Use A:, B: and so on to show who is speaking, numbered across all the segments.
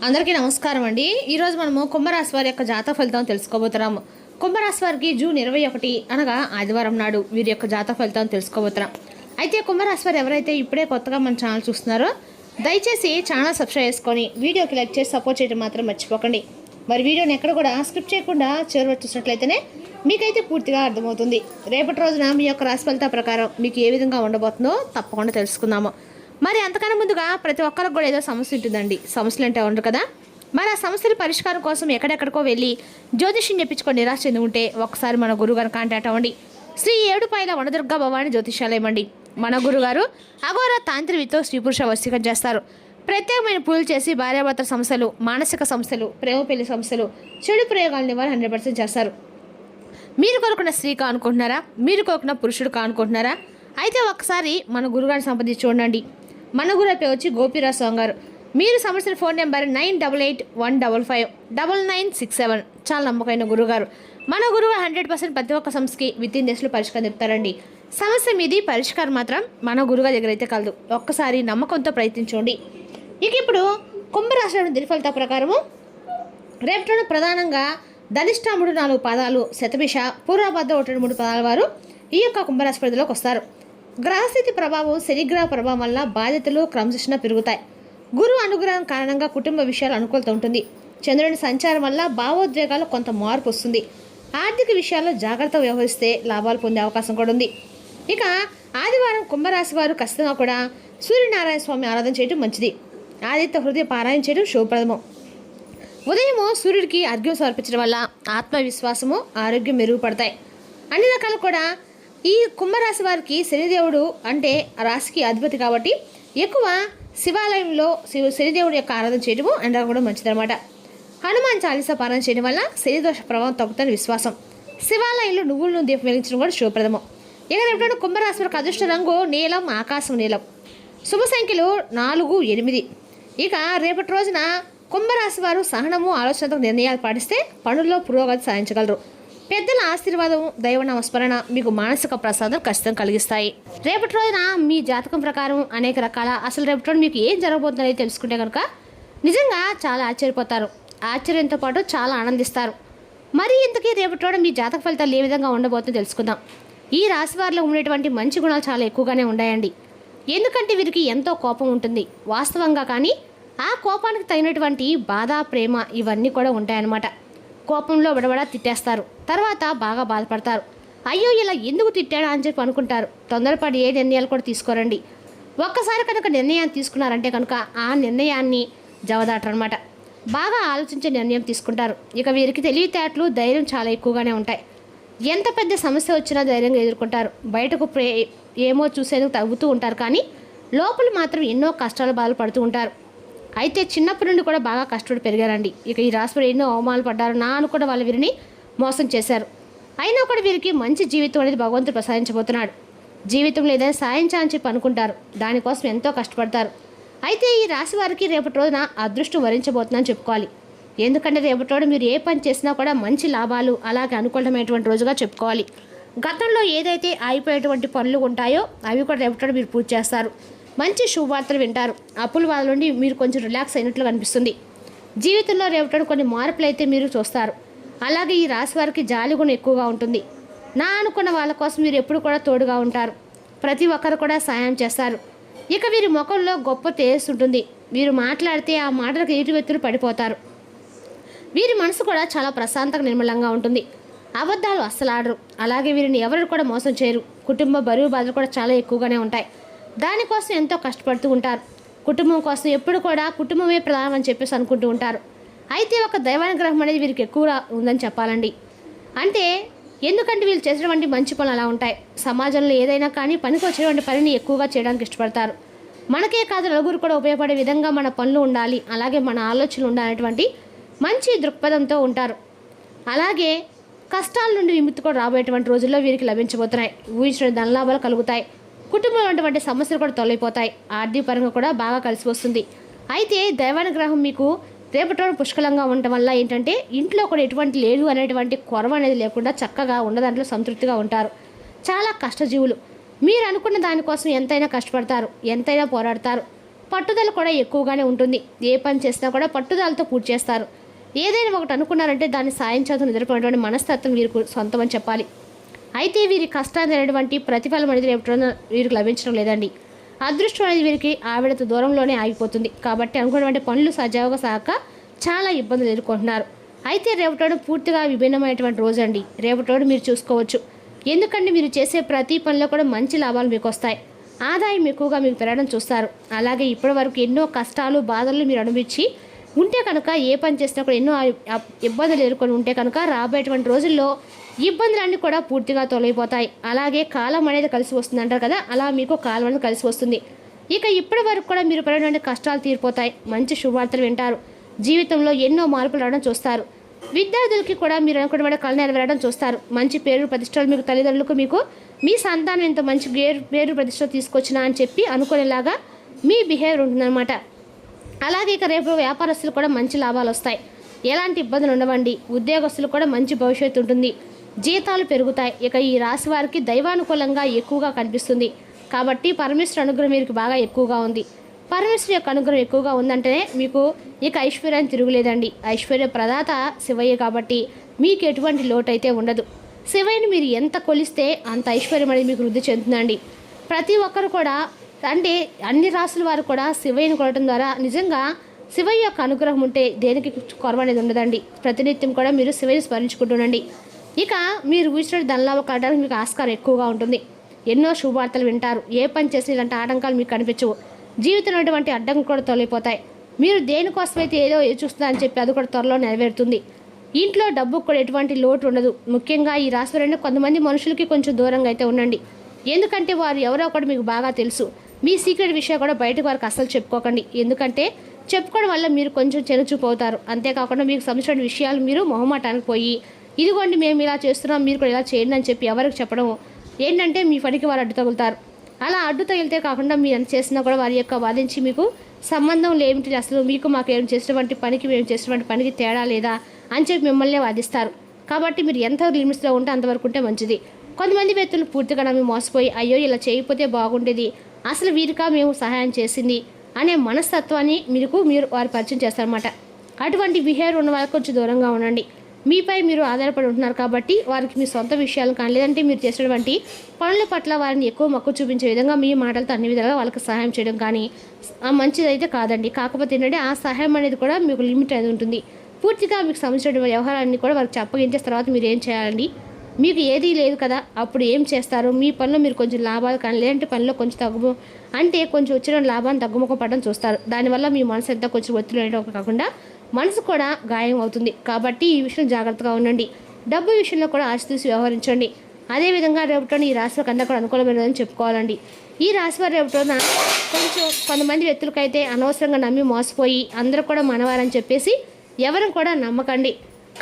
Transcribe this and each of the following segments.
A: అందరికీ నమస్కారం అండి. ఈరోజు మనము కుంభరాశి వారి యొక్క జాతక ఫలితం తెలుసుకోబోతున్నాము. కుంభరాశి వారికి జూన్ 21 అనగా ఆదివారం నాడు వీరి యొక్క జాతక ఫలితం తెలుసుకోబోతున్నాం. అయితే కుంభరాశి వారు ఎవరైతే ఇప్పుడే కొత్తగా మన ఛానల్ చూస్తున్నారో దయచేసి ఛానల్ సబ్స్క్రైబ్ చేసుకొని వీడియోకి లైక్ చేసి సపోర్ట్ చేయడం మాత్రం మర్చిపోకండి. మరి వీడియోని ఎక్కడ కూడా స్క్రిప్ట్ చేయకుండా చివరి చూసినట్లయితేనే మీకైతే పూర్తిగా అర్థమవుతుంది. రేపటి రోజున మీ యొక్క రాశి ఫలితాల ప్రకారం మీకు ఏ విధంగా ఉండబోతుందో తప్పకుండా తెలుసుకుందాము. మరి అంతకన్నా ముందుగా ప్రతి ఒక్కరికి కూడా ఏదో సమస్య ఉంటుందండి. సమస్యలు అంటే ఉండరు కదా. మరి ఆ సమస్యల పరిష్కారం కోసం ఎక్కడెక్కడికో వెళ్ళి జ్యోతిష్యం చెప్పించుకొని నిరాశ చెంది ఉంటే ఒకసారి మన గురుగారు కాంటాక్ట్ అవ్వండి. శ్రీ ఏడుపాయల వనదుర్గా భవాని జ్యోతిషాలయం అండి. మన గురుగారు అఘోర తాంత్రికతో స్త్రీ పురుష వశీకరణ చేస్తారు. ప్రత్యేకమైన పూజలు చేసి భార్యాభర్తల సమస్యలు, మానసిక సమస్యలు, ప్రేమ పెళ్లి సమస్యలు, చెడు ప్రయోగాలని వారు 100% చేస్తారు. మీరు కోరుకున్న స్త్రీ కానుకుంటున్నారా? మీరు కోరుకున్న పురుషుడు కానుకుంటున్నారా? అయితే ఒకసారి మన గురుగారిని సంప్రదించి చూడండి. మన గురు పేరు వచ్చి గోపిరాజ్ స్వామి గారు. మీరు సంబంధించిన ఫోన్ నెంబర్ 9881559967. చాలా నమ్మకమైన గురుగారు. మన గురువు 100% ప్రతి ఒక్క సమస్యకి విత్ ఇన్ డేస్లో పరిష్కారం చెప్తారండి. సమస్య మీది, పరిష్కారం మాత్రం మన గురుగారి దగ్గర అయితే కలదు. ఒక్కసారి నమ్మకంతో ప్రయత్నించండి. ఇక ఇప్పుడు కుంభరాశిలోని దిన ఫలితాల ప్రకారము రేపటి ప్రధానంగా ధనిష్టాముడు 4 పాదాలు, శతభిష, పూర్వభద్ర 1-3 పాదాల వారు ఈ యొక్క కుంభరాశి పరిధిలోకి వస్తారు. గ్రహస్థితి ప్రభావం, శనిగ్రహ ప్రభావం వల్ల బాధ్యతలు క్రమశిక్షణ పెరుగుతాయి. గురువు అనుగ్రహం కారణంగా కుటుంబ విషయాలు అనుకూలత ఉంటుంది. చంద్రుని సంచారం వల్ల భావోద్వేగాలు కొంత మార్పు వస్తుంది. ఆర్థిక విషయాల్లో జాగ్రత్త వ్యవహరిస్తే లాభాలు పొందే అవకాశం కూడా ఉంది. ఇక ఆదివారం కుంభరాశి వారు ఖచ్చితంగా కూడా సూర్యనారాయణ స్వామి ఆరాధన చేయడం మంచిది. ఆదిత్య హృదయ పారాయణ చేయడం శుభప్రదము. ఉదయము సూర్యుడికి అర్ఘ్యం సమర్పించడం వల్ల ఆత్మవిశ్వాసము, ఆరోగ్యం మెరుగుపడతాయి. అన్ని రకాలు కూడా ఈ కుంభరాశి వారికి శనిదేవుడు అంటే రాశికి అధిపతి కాబట్టి ఎక్కువ శివాలయంలో శనిదేవుడి యొక్క ఆరాధన చేయడము అంతా కూడా మంచిదన్నమాట. హనుమాన్ చాలీసా పారాయణ చేయడం వల్ల శనిదోష ప్రభావం తగ్గుతుందని విశ్వాసం. శివాలయంలో నువ్వులను దీపం వెలిగించడం కూడా శుభప్రదము. ఇక రేపు కుంభరాశి వారికి అదృష్ట రంగు నీలం, ఆకాశం నీలం. శుభ సంఖ్యలు 4, 8. ఇక రేపటి రోజున కుంభరాశి వారు సహనము, ఆలోచనతో నిర్ణయాలు పాటిస్తే పనుల్లో పురోగతి సాధించగలరు. పెద్దల ఆశీర్వాదం, దైవ నమస్మరణ మీకు మానసిక ప్రసాదం ఖచ్చితంగా కలిగిస్తాయి. రేపటి రోజున మీ జాతకం ప్రకారం అనేక రకాల అసలు రేపటి రోజు మీకు ఏం జరగబోతుందని తెలుసుకుంటే కనుక నిజంగా చాలా ఆశ్చర్యపోతారు. ఆశ్చర్యంతో పాటు చాలా ఆనందిస్తారు. మరి ఇంతకీ రేపటి రోజు మీ జాతక ఫలితాలు ఏ విధంగా ఉండబోతుందో తెలుసుకుందాం. ఈ రాశి వారిలో ఉండేటువంటి మంచి గుణాలు చాలా ఎక్కువగానే ఉన్నాయండి. ఎందుకంటే వీరికి ఎంతో కోపం ఉంటుంది వాస్తవంగా. కానీ ఆ కోపానికి తగినటువంటి బాధ, ప్రేమ ఇవన్నీ కూడా ఉంటాయన్నమాట. కోపంలో విడవడా తిట్టేస్తారు. తర్వాత బాగా బాధపడతారు. అయ్యో ఇలా ఎందుకు తిట్టాడా అని చెప్పి అనుకుంటారు. తొందరపడి ఏ నిర్ణయాలు కూడా తీసుకోరండి. ఒక్కసారి కనుక నిర్ణయాన్ని తీసుకున్నారంటే కనుక ఆ నిర్ణయాన్ని జవదాటరనమాట. బాగా ఆలోచించే నిర్ణయం తీసుకుంటారు. ఇక వీరికి తెలివితేటలు, ధైర్యం చాలా ఎక్కువగానే ఉంటాయి. ఎంత పెద్ద సమస్య వచ్చినా ధైర్యంగా ఎదుర్కొంటారు. బయటకు ఏమో చూసేందుకు తగ్గుతూ ఉంటారు. కానీ లోపల మాత్రం ఎన్నో కష్టాలు, బాధలు పడుతూ ఉంటారు. అయితే చిన్నప్పటి నుండి కూడా బాగా కష్టపడి పెరిగారండి. ఇక ఈ రాశిలో ఎన్నో అవమానాలు పడ్డారు. అనుకున్న వాళ్ళు వీరిని మోసం చేశారు. అయినా కూడా వీరికి మంచి జీవితం అనేది భగవంతుడు ప్రసాదించబోతున్నాడు. జీవితంలో ఏదైనా సాధించాలని చెప్పి అనుకుంటారు. దానికోసం ఎంతో కష్టపడతారు. అయితే ఈ రాశి వారికి రేపటి రోజున అదృష్టం వరించబోతుందని చెప్పుకోవాలి. ఎందుకంటే రేపటి రోజు మీరు ఏ పని చేసినా కూడా మంచి లాభాలు, అలాగే అనుకూలమైనటువంటి రోజుగా చెప్పుకోవాలి. గతంలో ఏదైతే ఆగిపోయేటువంటి పనులు ఉంటాయో అవి కూడా రేపటి రోజు మీరు పూర్తి చేస్తారు. మంచి శుభవార్తలు వింటారు. అప్పుల వాళ్ళ నుండి మీరు కొంచెం రిలాక్స్ అయినట్లు కనిపిస్తుంది. జీవితంలో రేపటి కొన్ని మార్పులు అయితే మీరు చూస్తారు. అలాగే ఈ రాశి వారికి జాలి గుణం ఎక్కువగా ఉంటుంది. అనుకున్న వాళ్ళ కోసం మీరు ఎప్పుడు కూడా తోడుగా ఉంటారు. ప్రతి ఒక్కరు కూడా సాయం చేస్తారు. ఇక వీరి ముఖంలో గొప్ప తేజస్సు ఉంటుంది. వీరు మాట్లాడితే ఆ మాటలకు ఎదుటి వ్యక్తులు పడిపోతారు. వీరి మనసు కూడా చాలా ప్రశాంతంగా, నిర్మలంగా ఉంటుంది. అబద్ధాలు అస్సలు ఆడరు. అలాగే వీరిని ఎవరు కూడా మోసం చేయరు. కుటుంబ బరువు బాధలు కూడా చాలా ఎక్కువగానే ఉంటాయి. దానికోసం ఎంతో కష్టపడుతూ ఉంటారు. కుటుంబం కోసం ఎప్పుడు కూడా కుటుంబమే ప్రధానం అని చెప్పేసి అనుకుంటూ ఉంటారు. అయితే ఒక దైవానుగ్రహం అనేది వీరికి ఎక్కువ ఉందని చెప్పాలండి. అంటే ఎందుకంటే వీళ్ళు చేసేటువంటి మంచి పనులు అలా ఉంటాయి. సమాజంలో ఏదైనా కానీ పనికి వచ్చేటువంటి పనిని ఎక్కువగా చేయడానికి ఇష్టపడతారు. మనకే కాదు నలుగురు కూడా ఉపయోగపడే విధంగా మన పనులు ఉండాలి, అలాగే మన ఆలోచనలు ఉండాలనేటువంటి మంచి దృక్పథంతో ఉంటారు. అలాగే కష్టాల నుండి విముక్తి కూడా రాబోయేటువంటి రోజుల్లో వీరికి లభించబోతున్నాయి. ఊహించిన ధనలాభాలు కలుగుతాయి. కుటుంబంలో ఉన్నటువంటి సమస్యలు కూడా తొలగిపోతాయి. ఆర్థిక పరంగా కూడా బాగా కలిసి వస్తుంది. అయితే దైవానుగ్రహం మీకు రేపటి రోజు పుష్కలంగా ఉండటం వల్ల ఏంటంటే ఇంట్లో కూడా ఎటువంటి లేదు అనేటువంటి కొరవ అనేది లేకుండా చక్కగా ఉన్న దాంట్లో సంతృప్తిగా ఉంటారు. చాలా కష్టజీవులు. మీరు అనుకున్న దానికోసం ఎంతైనా కష్టపడతారు, ఎంతైనా పోరాడతారు. పట్టుదల కూడా ఎక్కువగానే ఉంటుంది. ఏ పని చేసినా కూడా పట్టుదలతో పూర్తి చేస్తారు. ఏదైనా ఒకటి అనుకున్నారంటే దాన్ని సాధించాల్సిన నిద్రపోయినటువంటి మనస్తత్వం వీరికి సొంతం అని చెప్పాలి. అయితే వీరి కష్టాన్ని అనేటువంటి ప్రతిఫలం అనేది ఎప్పుడైనా వీరికి లభించడం లేదండి. అదృష్టం అనేది వీరికి ఆవిడతో దూరంలోనే ఆగిపోతుంది. కాబట్టి అనుకున్నటువంటి పనులు సజావుగా సాక చాలా ఇబ్బందులు ఎదుర్కొంటున్నారు. అయితే రేపటి పూర్తిగా విభిన్నమైనటువంటి రోజు అండి. రేపటి మీరు చూసుకోవచ్చు. ఎందుకంటే మీరు చేసే ప్రతి పనిలో కూడా మంచి లాభాలు మీకు వస్తాయి. ఆదాయం ఎక్కువగా మీకు పెరగడం చూస్తారు. అలాగే ఇప్పటి వరకు ఎన్నో కష్టాలు బాధలు మీరు అనుభవించి ఉంటే కనుక ఏ పని చేసినా కూడా ఎన్నో ఇబ్బందులు ఎదుర్కొని ఉంటే కనుక రాబోయేటువంటి రోజుల్లో ఇబ్బందులన్నీ కూడా పూర్తిగా తొలగిపోతాయి. అలాగే కాలం అనేది కలిసి వస్తుంది అంటారు కదా, అలా మీకు కాలం అనేది కలిసి వస్తుంది. ఇక ఇప్పటి వరకు కూడా మీరు పడినటువంటి కష్టాలు తీరిపోతాయి. మంచి శుభవార్తలు వింటారు. జీవితంలో ఎన్నో మార్పులు రావడం చూస్తారు. విద్యార్థులకి కూడా మీరు అనుకున్న కళ నెరవేరడం చూస్తారు. మంచి పేరు ప్రతిష్టలు మీకు తల్లిదండ్రులకు మీకు మీ సంతానం ఎంత మంచి పేరు ప్రతిష్టలు తీసుకొచ్చినా అని చెప్పి అనుకునేలాగా మీ బిహేవియర్ ఉంటుందన్నమాట. అలాగే ఇక రేపు వ్యాపారస్తులు కూడా మంచి లాభాలు వస్తాయి. ఎలాంటి ఇబ్బందులు ఉండవండి. ఉద్యోగస్తులు కూడా మంచి భవిష్యత్తు ఉంటుంది. జీతాలు పెరుగుతాయి. ఇక ఈ రాశి వారికి దైవానుకూలంగా ఎక్కువగా కనిపిస్తుంది. కాబట్టి పరమేశ్వర అనుగ్రహం మీకు బాగా ఎక్కువగా ఉంది. పరమేశ్వరు యొక్క అనుగ్రహం ఎక్కువగా ఉందంటేనే మీకు ఇక ఐశ్వర్యాన్ని తిరుగులేదండి. ఐశ్వర్య ప్రదాత శివయ్య కాబట్టి మీకు ఎటువంటి లోటు అయితే ఉండదు. శివయ్యని మీరు ఎంత కొలిస్తే అంత ఐశ్వర్యం అనేది మీకు వృద్ధి చెందుతుందండి. ప్రతి ఒక్కరు కూడా అంటే అన్ని రాసుల వారు కూడా శివయ్యని కొలటం ద్వారా నిజంగా శివయ్య యొక్క అనుగ్రహం ఉంటే దేనికి కొరవ అనేది ఉండదండి. ప్రతినిత్యం కూడా మీరు శివయ్యని స్మరించుకుంటుండండి. ఇక మీరు ఊహించిన ధనలాభం కలడానికి మీకు ఆస్కారం ఎక్కువగా ఉంటుంది. ఎన్నో శుభవార్తలు వింటారు. ఏ పని చేసిన ఇలాంటి ఆటంకాలు మీకు కనిపించవు. జీవితంలో ఉన్నటువంటి అడ్డంకులు కూడా తొలగిపోతాయి. మీరు దేనికోసమైతే ఏదో చూస్తుందని చెప్పి అది కూడా త్వరలో నెరవేరుతుంది. ఇంట్లో డబ్బుకు కూడా ఎటువంటి లోటు ఉండదు. ముఖ్యంగా ఈ రాశిలో కొంతమంది మనుషులకి కొంచెం దూరంగా అయితే ఉండండి. ఎందుకంటే వారు ఎవరో ఒకటి మీకు బాగా తెలుసు. మీ సీక్రెట్ విషయం కూడా బయటకు వారికి అస్సలు చెప్పుకోకండి. ఎందుకంటే చెప్పుకోవడం వల్ల మీరు కొంచెం చెనుచూపు అవుతారు. అంతేకాకుండా మీకు సంబంధించిన విషయాలు మీరు మొహమాటానికి పోయి ఇదిగోండి మేము ఇలా చేస్తున్నాం మీరు కూడా ఇలా చేయండి అని చెప్పి ఎవరికి చెప్పడం ఏంటంటే మీ పనికి వారు అడ్డు తగులుతారు. అలా అడ్డు తగిలితే కాకుండా మీరు ఎంత చేసినా కూడా వారి యొక్క వాదించి మీకు సంబంధం లేమిటి అసలు మీకు మాకు ఏం చేసినటువంటి పనికి మేము చేసినటువంటి పనికి తేడా లేదా అని చెప్పి మిమ్మల్ని వాదిస్తారు. కాబట్టి మీరు ఎంత లిమిట్స్లో ఉంటే అంతవరకు ఉంటే మంచిది. కొంతమంది వ్యక్తులు పూర్తిగా నమ్మి మోసపోయి అయ్యో ఇలా చేయకపోతే బాగుండేది అసలు వీరికా మేము సహాయం చేసింది అనే మనస్తత్వాన్ని మీరు వారు పరిచయం చేస్తారన్నమాట. అటువంటి బిహేవియర్ ఉన్న వాళ్ళకి కొంచెం దూరంగా ఉండండి. మీపై మీరు ఆధారపడి ఉంటున్నారు కాబట్టి వారికి మీ సొంత విషయాలు కానీ లేదంటే మీరు చేసినటువంటి పనుల పట్ల వారిని ఎక్కువ మక్కువ చూపించే విధంగా మీ మాటలతో అన్ని విధాలుగా వాళ్ళకి సహాయం చేయడం కానీ మంచిదైతే కాదండి. కాకపోతే ఏంటంటే ఆ సహాయం అనేది కూడా మీకు లిమిట్ అనేది ఉంటుంది. పూర్తిగా మీకు సంబంధించిన వ్యవహారాన్ని కూడా వారికి చెప్పగించిన తర్వాత మీరు ఏం చేయాలండి? మీకు ఏదీ లేదు కదా, అప్పుడు ఏం చేస్తారు? మీ పనిలో మీరు కొంచెం లాభాలు కానీ లేదంటే పనిలో కొంచెం కొంచెం వచ్చిన లాభాన్ని తగ్గుముఖం పడడం చూస్తారు. దానివల్ల మీ మనసు ఎంత కొంచెం ఒత్తిడి అనేవి కాకుండా మనసు కూడా గాయం అవుతుంది. కాబట్టి ఈ విషయం జాగ్రత్తగా ఉండండి. డబ్బు విషయంలో కూడా ఆచితూసి వ్యవహరించండి. అదేవిధంగా రేపటిన ఈ రాశి వారికి కూడా అనుకూలమైనదని చెప్పుకోవాలండి. ఈ రాశి వారు రేపటిన కొంచెం కొంతమంది వ్యక్తులకైతే అనవసరంగా నమ్మి మోసపోయి అందరూ కూడా మనవారని చెప్పేసి ఎవరిని కూడా నమ్మకండి.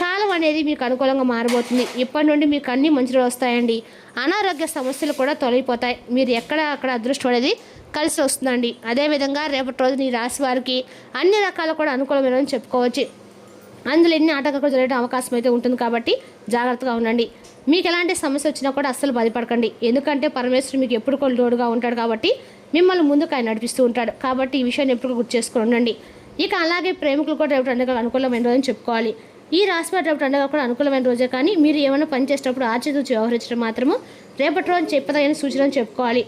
A: కాలం అనేది మీకు అనుకూలంగా మారబోతుంది. ఇప్పటి నుండి మీకు అన్ని మంచిలు వస్తాయండి. అనారోగ్య సమస్యలు కూడా తొలగిపోతాయి. మీరు అక్కడ అదృష్టం అనేది కలిసి వస్తుందండి. అదేవిధంగా రేపటి రోజున ఈ రాశి వారికి అన్ని రకాల కూడా అనుకూలమైనని చెప్పుకోవచ్చు. అందులో ఎన్ని ఆటంకాలు జరగడం అవకాశం అయితే ఉంటుంది. కాబట్టి జాగ్రత్తగా ఉండండి. మీకు ఎలాంటి సమస్య వచ్చినా కూడా అస్సలు బాధపడకండి. ఎందుకంటే పరమేశ్వరుడు మీకు ఎప్పుడు కూడా తోడుగా ఉంటాడు కాబట్టి మిమ్మల్ని ముందుకు ఆయన నడిపిస్తూ ఉంటాడు. కాబట్టి ఈ విషయాన్ని ఎప్పుడు గుర్తు చేసుకుని ఉండండి. ఇక అలాగే ప్రేమికులు కూడా రేపటి అండగా అనుకూలమైన రోజని చెప్పుకోవాలి. ఈ రాశి వారి రేపటి అండగా కూడా అనుకూలమైన రోజే. కానీ మీరు ఏమైనా పని చేసేటప్పుడు ఆచితూచి వ్యవహరించడం మాత్రము రేపటి రోజు చెప్పదగిన సూచనలు చెప్పుకోవాలి.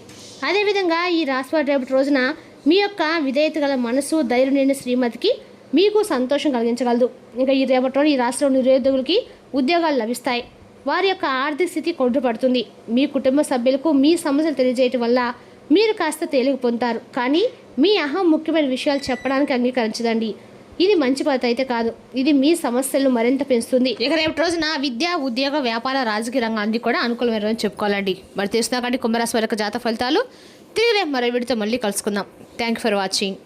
A: అదేవిధంగా ఈ రాశి వారి రేపటి రోజున మీ యొక్క విధేయత గల మనసు ధైర్యం నిండిన శ్రీమతికి మీకు సంతోషం కలిగించగలదు. ఇంకా ఈ రేపటి రోజు ఈ రాష్ట్రంలో నిరుద్యోగులకి ఉద్యోగాలు లభిస్తాయి. వారి యొక్క ఆర్థిక స్థితి కొంటుపడుతుంది. మీ కుటుంబ సభ్యులకు మీ సమస్యలు తెలియజేయటం వల్ల మీరు కాస్త తేలిక పొందుతారు. కానీ మీ అహం ముఖ్యమైన విషయాలు చెప్పడానికి అంగీకరించదండి. ఇది మంచి పద్ధతి అయితే కాదు. ఇది మీ సమస్యలను మరింత పెంచుతుంది. ఇక రేపటి రోజున విద్య, ఉద్యోగ, వ్యాపార, రాజకీయ రంగాన్ని కూడా అనుకూలమైన చెప్పుకోవాలండి. మరి తెలుసునా కానీ కుంభరాశి వారి జాతక ఫలితాలు తిరిగి రేపు మరో వీడితో మళ్ళీ కలుసుకుందాం. Thank you for watching.